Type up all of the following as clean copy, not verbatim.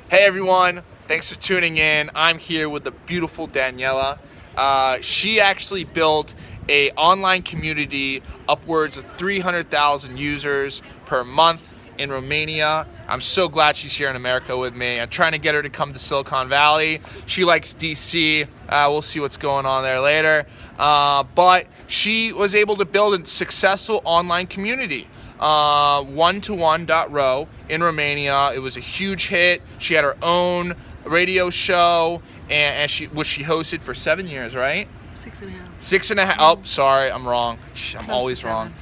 Hey everyone, thanks for tuning in. I'm here with the beautiful Daniela. She actually built a online community upwards of 300,000 users per month in Romania. I'm so glad she's here in America with me. I'm trying to get her to come to Silicon Valley. She likes DC. We'll see what's going on there later. But she was able to build a successful online community. One-to-one.ro in Romania. It was a huge hit. She had her own radio show, and which she hosted for 7 years, right? 6.5. 6.5. Oh, sorry, I'm wrong. I'm always wrong.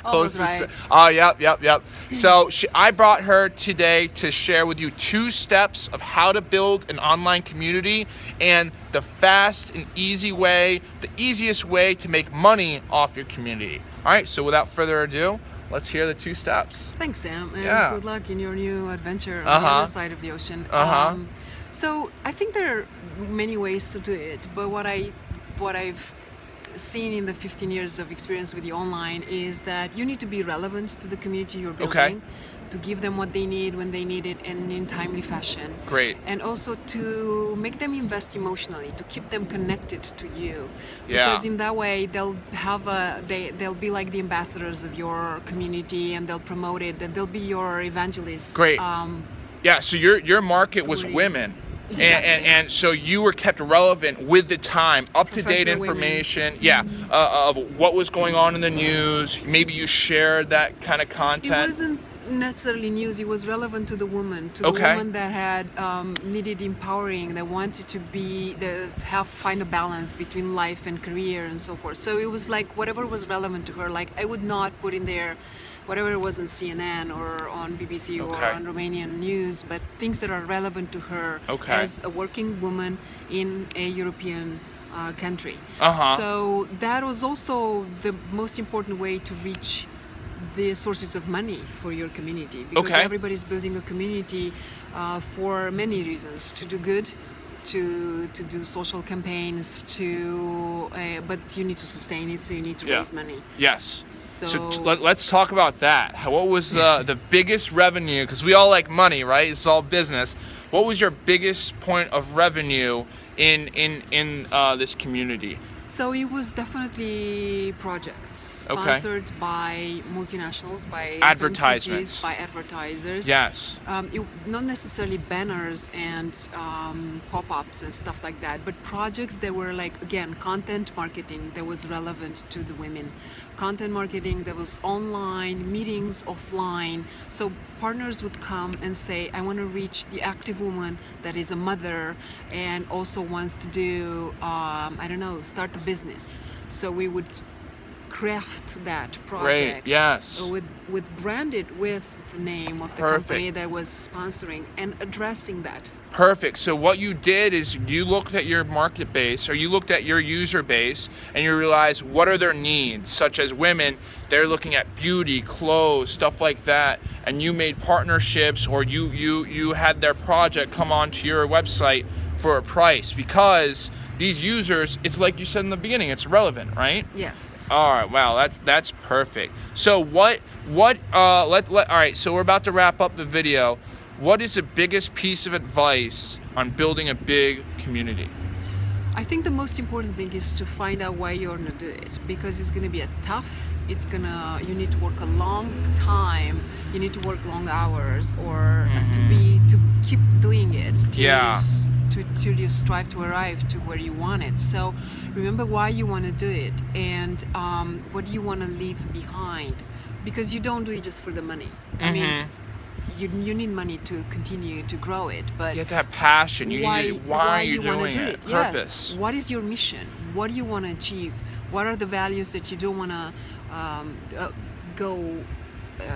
Close to right. Oh, yep. So I brought her today to share with you 2 steps of how to build an online community and the fast and easy way, the easiest way to make money off your community. All right, so without further ado, let's hear the 2 steps. Thanks, Sam, and Yeah. good luck in your new adventure on the other side of the ocean. So I think there are many ways to do it, but what I've seen in the 15 years of experience with the online is that you need to be relevant to the community you're building, to give them what they need when they need it and in timely fashion. Great. And also to make them invest emotionally, to keep them connected to you. Yeah. Because in that way they'll be like the ambassadors of your community, and they'll promote it, and they'll be your evangelists. Great. Yeah, so your market was women. Exactly. And so you were kept relevant with the time, up-to-date Professional information, of what was going on in the news. Maybe you shared that kind of It content. wasn't necessarily news. It was relevant to the woman, the woman that had needed empowering, that wanted to find a balance between life and career and so forth. So it was like whatever was relevant to her. Like I would not put in there whatever was on CNN or on BBC or on Romanian news, but things that are relevant to her as a working woman in a European country. So that was also the most important way to reach the sources of money for your community, because everybody's building a community for many reasons: to do good, to do social campaigns, but you need to sustain it, so you need to raise money. Yes. So let's talk about that. What was the biggest revenue? Because we all like money, right? It's all business. What was your biggest point of revenue in this community? So it was definitely projects sponsored by multinationals, by advertisements, FMCGs, by advertisers. Yes. Not necessarily banners and pop-ups and stuff like that, but projects that were like, again, content marketing that was relevant to the women. Content marketing that was online, meetings offline. So partners would come and say, I want to reach the active woman that is a mother and also wants to do, start a business. So we would craft that project. Great. Yes. With branded with the name of the company that was sponsoring and addressing that. Perfect. So what you did is you looked at your market base, or you looked at your user base, and you realized what are their needs, such as women. They're looking at beauty, clothes, stuff like that, and you made partnerships, or you had their project come onto your website for a price, because these users, it's like you said in the beginning, it's relevant, right? Yes. All right. Wow, that's perfect. So all right, so we're about to wrap up the video. What is the biggest piece of advice on building a big community? I think the most important thing is to find out why you're gonna do it, because it's gonna be you need to work a long time, you need to work long hours, or to keep doing it till you strive to arrive to where you want it. So remember why you want to do it, and what do you want to leave behind, because you don't do it just for the money. I mean, you need money to continue to grow it, but you have to have passion. Why are you doing it? Yes. Purpose. What is your mission? What do you want to achieve? What are the values that you don't want to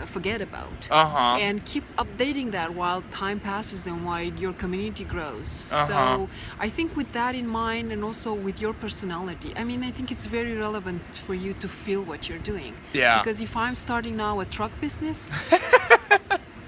forget about? And keep updating that while time passes and while your community grows. So I think with that in mind, and also with your personality, I mean, I think it's very relevant for you to feel what you're doing. Yeah. Because if I'm starting now a truck business,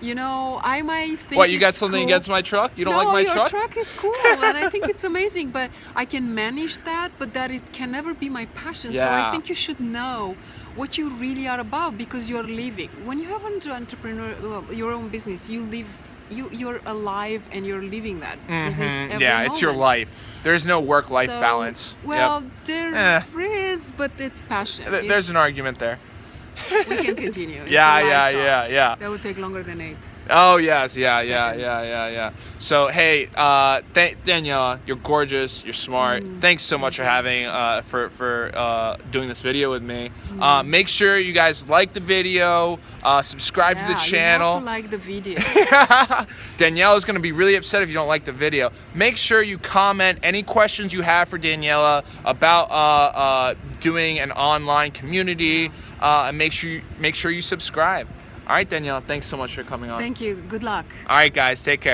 you know, I might think What, you got something against my truck? You don't like my truck? No, your truck is cool, and I think it's amazing, but I can manage that, but can never be my passion. So I think you should know what you really are about, because you're living. When you have an entrepreneur, your own business, you live you're alive and you're living that business every Yeah, it's your moment. life. There's no work-life So, balance. Well, Yep. there is, but it's passion. There's an argument there. We can continue. It's Yeah, a yeah, live talk. yeah. That would take longer than 8. Oh yes, yeah. Seconds. So hey, Daniela, you're gorgeous, you're smart. Thanks so much for having for doing this video with me. Make sure you guys like the video, subscribe to the channel. You have to like the video. Daniela's gonna be really upset if you don't like the video. Make sure you comment any questions you have for Daniela about doing an online community, and make sure you subscribe. All right, Daniela, thanks so much for coming on. Thank you. Good luck. All right, guys, take care.